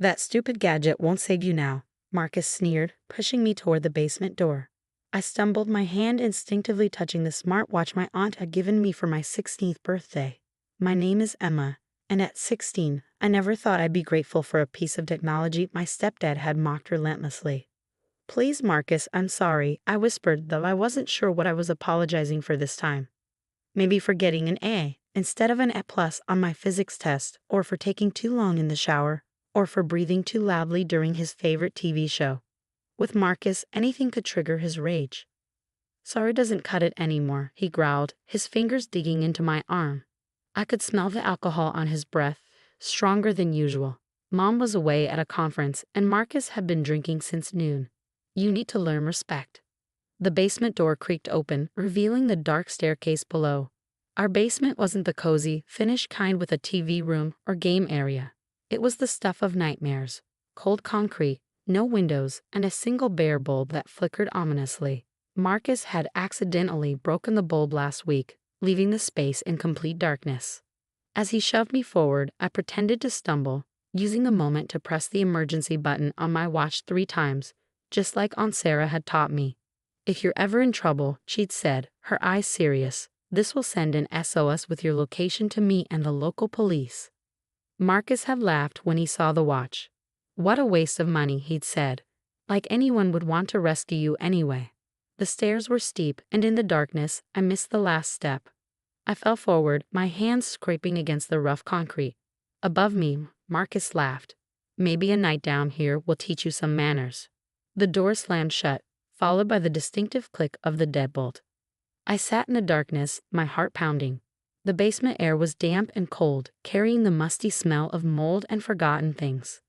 That stupid gadget won't save you now, Marcus sneered, pushing me toward the basement door. I stumbled, my hand instinctively touching the smartwatch my aunt had given me for my 16th birthday. My name is Emma, and at 16, I never thought I'd be grateful for a piece of technology my stepdad had mocked relentlessly. Please, Marcus, I'm sorry, I whispered, though I wasn't sure what I was apologizing for this time. Maybe for getting an A instead of an A+ on my physics test, or for taking too long in the shower, or for breathing too loudly during his favorite TV show. With Marcus, anything could trigger his rage. Sorry doesn't cut it anymore, he growled, his fingers digging into my arm. I could smell the alcohol on his breath, stronger than usual. Mom was away at a conference, and Marcus had been drinking since noon. You need to learn respect. The basement door creaked open, revealing the dark staircase below. Our basement wasn't the cozy, finished kind with a TV room or game area. It was the stuff of nightmares. Cold concrete, no windows, and a single bare bulb that flickered ominously. Marcus had accidentally broken the bulb last week, leaving the space in complete darkness. As he shoved me forward, I pretended to stumble, using the moment to press the emergency button on my watch 3 times, just like Aunt Sarah had taught me. If you're ever in trouble, she'd said, her eyes serious, this will send an SOS with your location to me and the local police. Marcus had laughed when he saw the watch. What a waste of money, he'd said. Like anyone would want to rescue you anyway. The stairs were steep, and in the darkness, I missed the last step. I fell forward, my hands scraping against the rough concrete. Above me, Marcus laughed. Maybe a night down here will teach you some manners. The door slammed shut, followed by the distinctive click of the deadbolt. I sat in the darkness, my heart pounding. The basement air was damp and cold, carrying the musty smell of mold and forgotten things.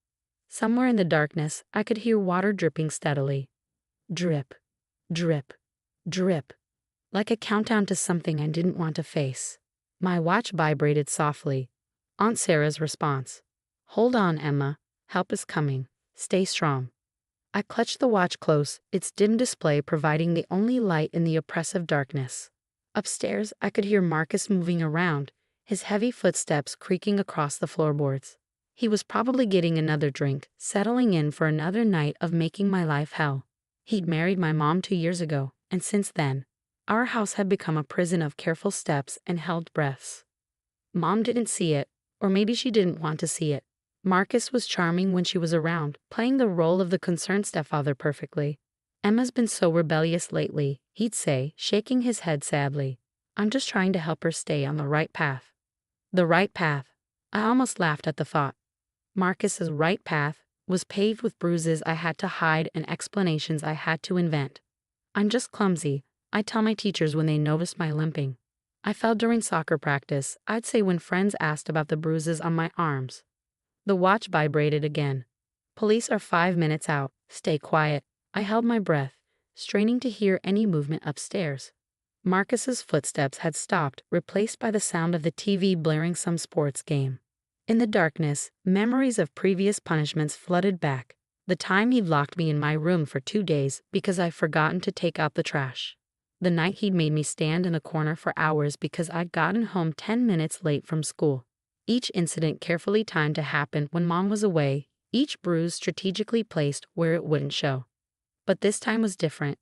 Somewhere in the darkness, I could hear water dripping steadily. Drip, drip, drip. Like a countdown to something I didn't want to face. My watch vibrated softly. Aunt Sarah's response. Hold on, Emma. Help is coming. Stay strong. I clutched the watch close, its dim display providing the only light in the oppressive darkness. Upstairs, I could hear Marcus moving around, his heavy footsteps creaking across the floorboards. He was probably getting another drink, settling in for another night of making my life hell. He'd married my mom 2 years ago, and since then, our house had become a prison of careful steps and held breaths. Mom didn't see it, or maybe she didn't want to see it. Marcus was charming when she was around, playing the role of the concerned stepfather perfectly. Emma's been so rebellious lately, he'd say, shaking his head sadly. I'm just trying to help her stay on the right path. The right path. I almost laughed at the thought. Marcus's right path was paved with bruises I had to hide and explanations I had to invent. I'm just clumsy, I tell my teachers when they noticed my limping. I fell during soccer practice, I'd say when friends asked about the bruises on my arms. The watch vibrated again. Police are 5 minutes out. Stay quiet. I held my breath, straining to hear any movement upstairs. Marcus's footsteps had stopped, replaced by the sound of the TV blaring some sports game. In the darkness, memories of previous punishments flooded back. The time he'd locked me in my room for 2 days because I'd forgotten to take out the trash. The night he'd made me stand in a corner for hours because I'd gotten home 10 minutes late from school. Each incident carefully timed to happen when Mom was away, each bruise strategically placed where it wouldn't show. But this time was different.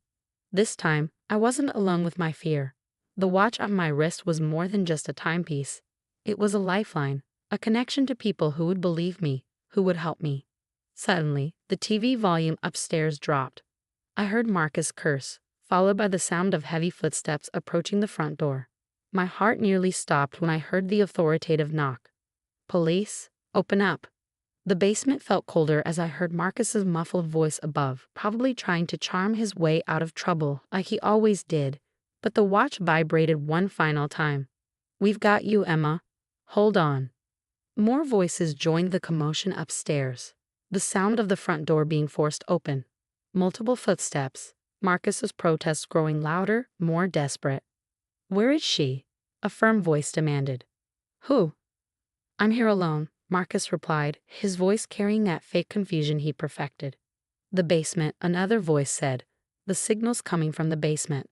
This time, I wasn't alone with my fear. The watch on my wrist was more than just a timepiece. It was a lifeline, a connection to people who would believe me, who would help me. Suddenly, the TV volume upstairs dropped. I heard Marcus curse, followed by the sound of heavy footsteps approaching the front door. My heart nearly stopped when I heard the authoritative knock. Police, open up. The basement felt colder as I heard Marcus's muffled voice above, probably trying to charm his way out of trouble like he always did, but the watch vibrated one final time. We've got you, Emma. Hold on. More voices joined the commotion upstairs. The sound of the front door being forced open. Multiple footsteps. Marcus's protests growing louder, more desperate. Where is she? A firm voice demanded. Who? I'm here alone, Marcus replied, his voice carrying that fake confusion he perfected. The basement, another voice said. The signal's coming from the basement.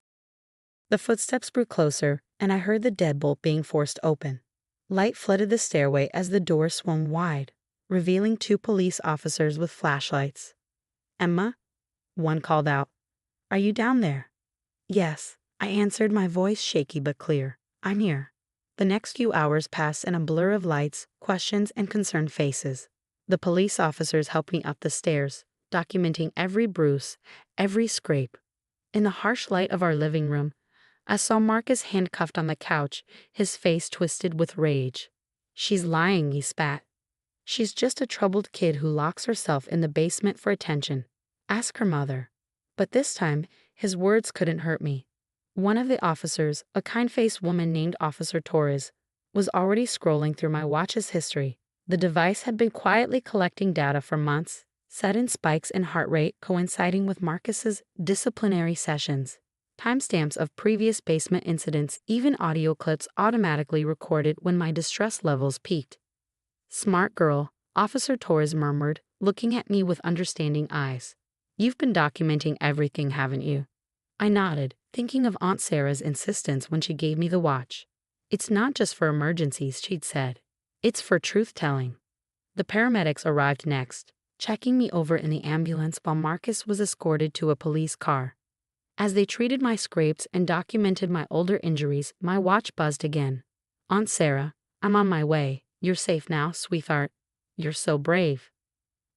The footsteps grew closer, and I heard the deadbolt being forced open. Light flooded the stairway as the door swung wide. revealing two police officers with flashlights. "Emma?" one called out. "Are you down there?" "Yes," I answered, my voice shaky but clear. "I'm here." The next few hours passed in a blur of lights, questions, and concerned faces. The police officers helped me up the stairs, documenting every bruise, every scrape. In the harsh light of our living room, I saw Marcus handcuffed on the couch, his face twisted with rage. "She's lying," he spat. "She's just a troubled kid who locks herself in the basement for attention. Ask her mother." But this time, his words couldn't hurt me. One of the officers, a kind-faced woman named Officer Torres, was already scrolling through my watch's history. The device had been quietly collecting data for months, sudden spikes in heart rate coinciding with Marcus's disciplinary sessions, timestamps of previous basement incidents, even audio clips automatically recorded when my distress levels peaked. "Smart girl," Officer Torres murmured, looking at me with understanding eyes. "You've been documenting everything, haven't you?" I nodded, thinking of Aunt Sarah's insistence when she gave me the watch. "It's not just for emergencies," she'd said. "It's for truth-telling." The paramedics arrived next, checking me over in the ambulance while Marcus was escorted to a police car. As they treated my scrapes and documented my older injuries, my watch buzzed again. "Aunt Sarah, I'm on my way. You're safe now, sweetheart." "You're so brave."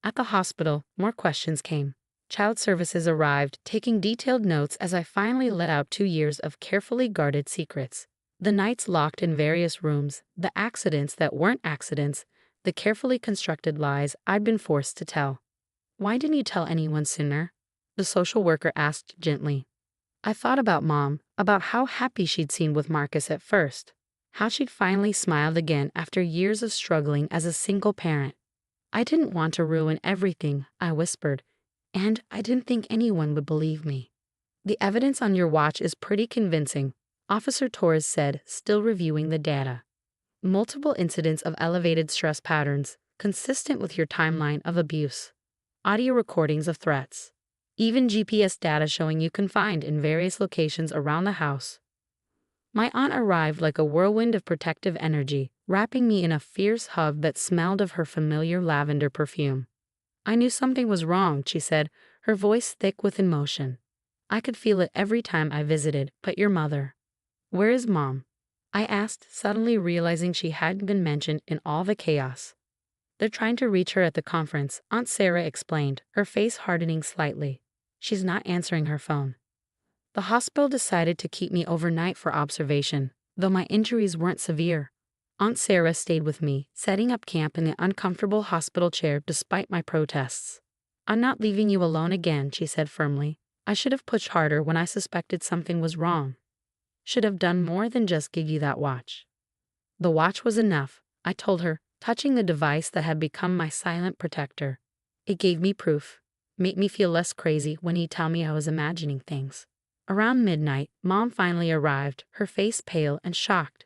At the hospital, more questions came. Child services arrived, taking detailed notes as I finally let out 2 years of carefully guarded secrets. The nights locked in various rooms, the accidents that weren't accidents, the carefully constructed lies I'd been forced to tell. "Why didn't you tell anyone sooner?" the social worker asked gently. I thought about Mom, about how happy she'd seemed with Marcus at first, how she'd finally smiled again after years of struggling as a single parent. "I didn't want to ruin everything," I whispered, "and I didn't think anyone would believe me." "The evidence on your watch is pretty convincing," Officer Torres said, still reviewing the data. "Multiple incidents of elevated stress patterns, consistent with your timeline of abuse. Audio recordings of threats. Even GPS data showing you confined in various locations around the house." My aunt arrived like a whirlwind of protective energy, wrapping me in a fierce hug that smelled of her familiar lavender perfume. "I knew something was wrong," she said, her voice thick with emotion. "I could feel it every time I visited, but your mother." "Where is Mom?" I asked, suddenly realizing she hadn't been mentioned in all the chaos. "They're trying to reach her at the conference," Aunt Sarah explained, her face hardening slightly. "She's not answering her phone." The hospital decided to keep me overnight for observation, though my injuries weren't severe. Aunt Sarah stayed with me, setting up camp in the uncomfortable hospital chair despite my protests. "I'm not leaving you alone again," she said firmly. "I should have pushed harder when I suspected something was wrong. Should have done more than just give you that watch." The watch was enough, I told her, touching the device that had become my silent protector. It gave me proof, made me feel less crazy when he'd tell me I was imagining things. Around midnight, Mom finally arrived, her face pale and shocked.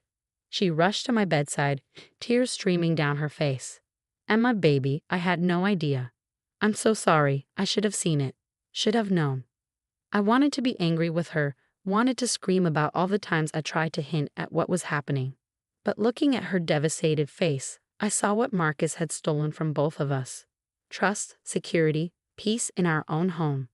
She rushed to my bedside, tears streaming down her face. "Emma, baby, I had no idea. I'm so sorry. I should have seen it. Should have known." I wanted to be angry with her, wanted to scream about all the times I tried to hint at what was happening. But looking at her devastated face, I saw what Marcus had stolen from both of us. Trust, security, peace in our own home.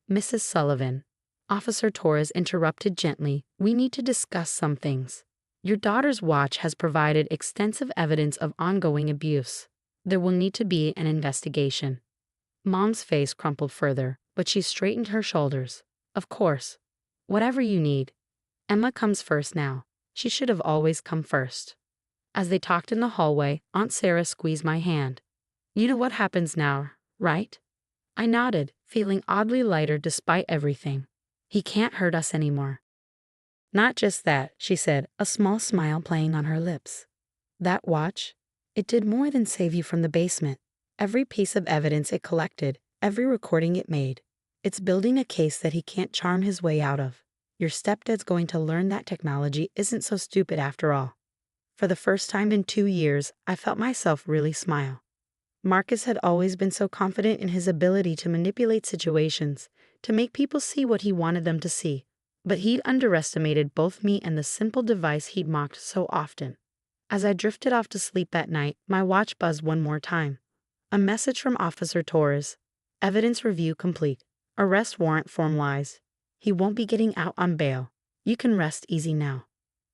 "Mrs. Sullivan," Officer Torres interrupted gently, "we need to discuss some things. Your daughter's watch has provided extensive evidence of ongoing abuse. There will need to be an investigation." Mom's face crumpled further, but she straightened her shoulders. "Of course. Whatever you need. Emma comes first now. She should have always come first." As they talked in the hallway, Aunt Sarah squeezed my hand. "You know what happens now, right?" I nodded, feeling oddly lighter despite everything. "He can't hurt us anymore." "Not just that," she said, a small smile playing on her lips. "That watch, it did more than save you from the basement. Every piece of evidence it collected, every recording it made, it's building a case that he can't charm his way out of. Your stepdad's going to learn that technology isn't so stupid after all." For the first time in 2 years, I felt myself really smile. Marcus had always been so confident in his ability to manipulate situations, to make people see what he wanted them to see. But he'd underestimated both me and the simple device he'd mocked so often. As I drifted off to sleep that night, my watch buzzed one more time. A message from Officer Torres. Evidence review complete. Arrest warrant formalized. He won't be getting out on bail. You can rest easy now.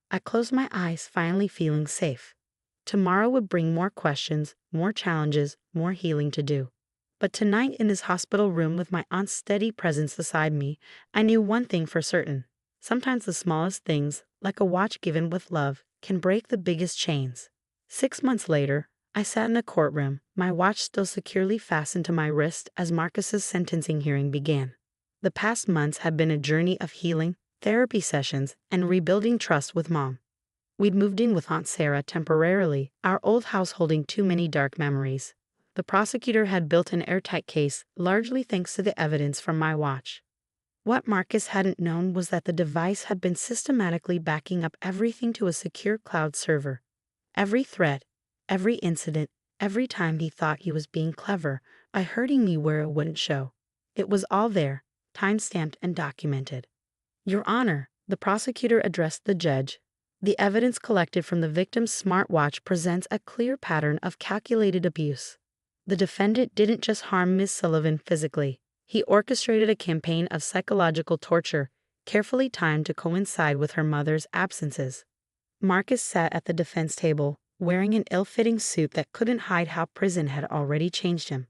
I closed my eyes, finally feeling safe. Tomorrow would bring more questions, more challenges, more healing to do. But tonight in his hospital room with my aunt's steady presence beside me, I knew one thing for certain. Sometimes the smallest things, like a watch given with love, can break the biggest chains. 6 months later, I sat in a courtroom, my watch still securely fastened to my wrist as Marcus's sentencing hearing began. The past months had been a journey of healing, therapy sessions, and rebuilding trust with Mom. We'd moved in with Aunt Sarah temporarily, our old house holding too many dark memories. The prosecutor had built an airtight case, largely thanks to the evidence from my watch. What Marcus hadn't known was that the device had been systematically backing up everything to a secure cloud server. Every threat, every incident, every time he thought he was being clever, by hurting me where it wouldn't show. It was all there, time-stamped and documented. Your Honor, the prosecutor addressed the judge. The evidence collected from the victim's smartwatch presents a clear pattern of calculated abuse. The defendant didn't just harm Ms. Sullivan physically. He orchestrated a campaign of psychological torture, carefully timed to coincide with her mother's absences. Marcus sat at the defense table, wearing an ill-fitting suit that couldn't hide how prison had already changed him.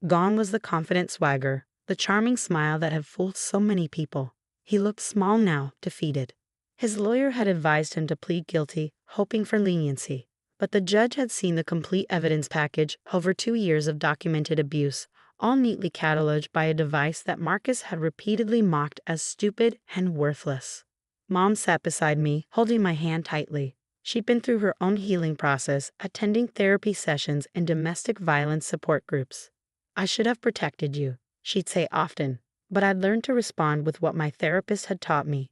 Gone was the confident swagger, the charming smile that had fooled so many people. He looked small now, defeated. His lawyer had advised him to plead guilty, hoping for leniency. But the judge had seen the complete evidence package, over 2 years of documented abuse, all neatly cataloged by a device that Marcus had repeatedly mocked as stupid and worthless. Mom sat beside me, holding my hand tightly. She'd been through her own healing process, attending therapy sessions and domestic violence support groups. I should have protected you, she'd say often, but I'd learned to respond with what my therapist had taught me.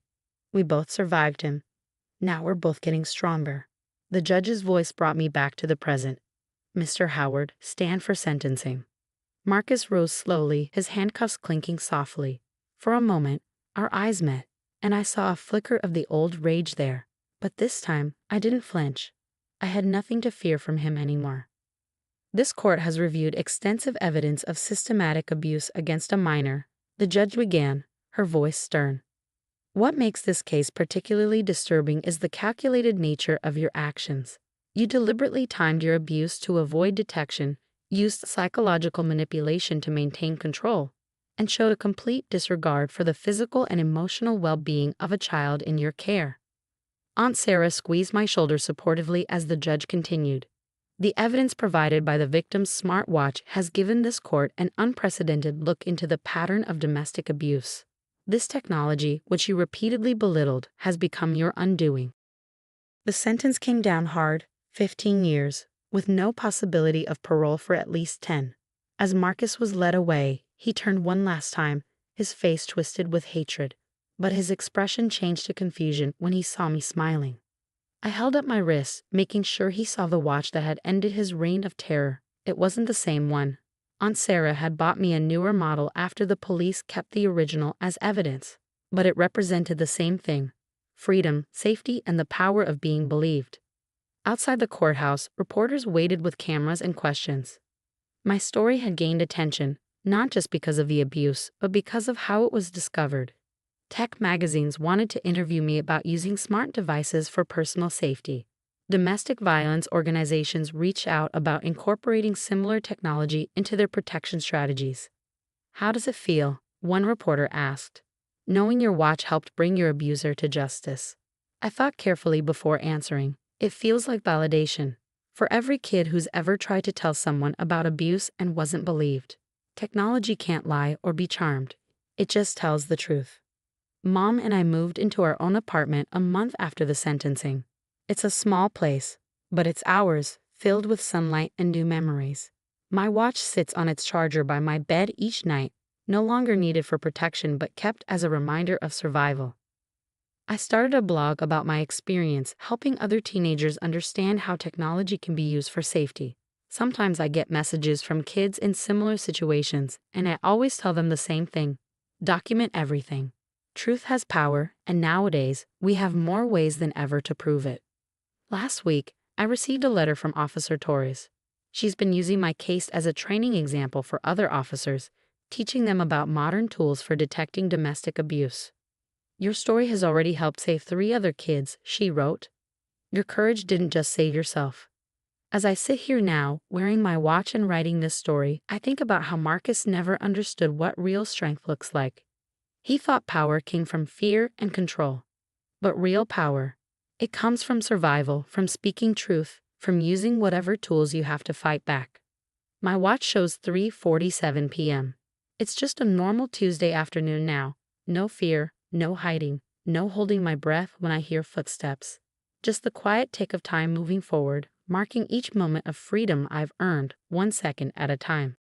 We both survived him. Now we're both getting stronger. The judge's voice brought me back to the present. Mr. Howard, stand for sentencing. Marcus rose slowly, his handcuffs clinking softly. For a moment, our eyes met, and I saw a flicker of the old rage there. But this time, I didn't flinch. I had nothing to fear from him anymore. This court has reviewed extensive evidence of systematic abuse against a minor. The judge began, her voice stern. What makes this case particularly disturbing is the calculated nature of your actions. You deliberately timed your abuse to avoid detection, used psychological manipulation to maintain control, and showed a complete disregard for the physical and emotional well-being of a child in your care. Aunt Sarah squeezed my shoulder supportively as the judge continued. The evidence provided by the victim's smartwatch has given this court an unprecedented look into the pattern of domestic abuse. This technology, which you repeatedly belittled, has become your undoing. The sentence came down hard, 15 years, with no possibility of parole for at least 10. As Marcus was led away, he turned one last time, his face twisted with hatred. But his expression changed to confusion when he saw me smiling. I held up my wrist, making sure he saw the watch that had ended his reign of terror. It wasn't the same one. Aunt Sarah had bought me a newer model after the police kept the original as evidence. But it represented the same thing: freedom, safety, and the power of being believed. Outside the courthouse, reporters waited with cameras and questions. My story had gained attention, not just because of the abuse, but because of how it was discovered. Tech magazines wanted to interview me about using smart devices for personal safety. Domestic violence organizations reached out about incorporating similar technology into their protection strategies. How does it feel? One reporter asked. Knowing your watch helped bring your abuser to justice. I thought carefully before answering. It feels like validation. For every kid who's ever tried to tell someone about abuse and wasn't believed. Technology can't lie or be charmed. It just tells the truth. Mom and I moved into our own apartment a month after the sentencing. It's a small place, but it's ours, filled with sunlight and new memories. My watch sits on its charger by my bed each night, no longer needed for protection but kept as a reminder of survival. I started a blog about my experience helping other teenagers understand how technology can be used for safety. Sometimes I get messages from kids in similar situations, and I always tell them the same thing: document everything. Truth has power, and nowadays, we have more ways than ever to prove it. Last week, I received a letter from Officer Torres. She's been using my case as a training example for other officers, teaching them about modern tools for detecting domestic abuse. Your story has already helped save 3 other kids, she wrote. Your courage didn't just save yourself. As I sit here now, wearing my watch and writing this story, I think about how Marcus never understood what real strength looks like. He thought power came from fear and control. But real power, it comes from survival, from speaking truth, from using whatever tools you have to fight back. My watch shows 3:47 p.m. It's just a normal Tuesday afternoon now. No fear, no hiding, no holding my breath when I hear footsteps. Just the quiet tick of time moving forward, marking each moment of freedom I've earned, 1 second at a time.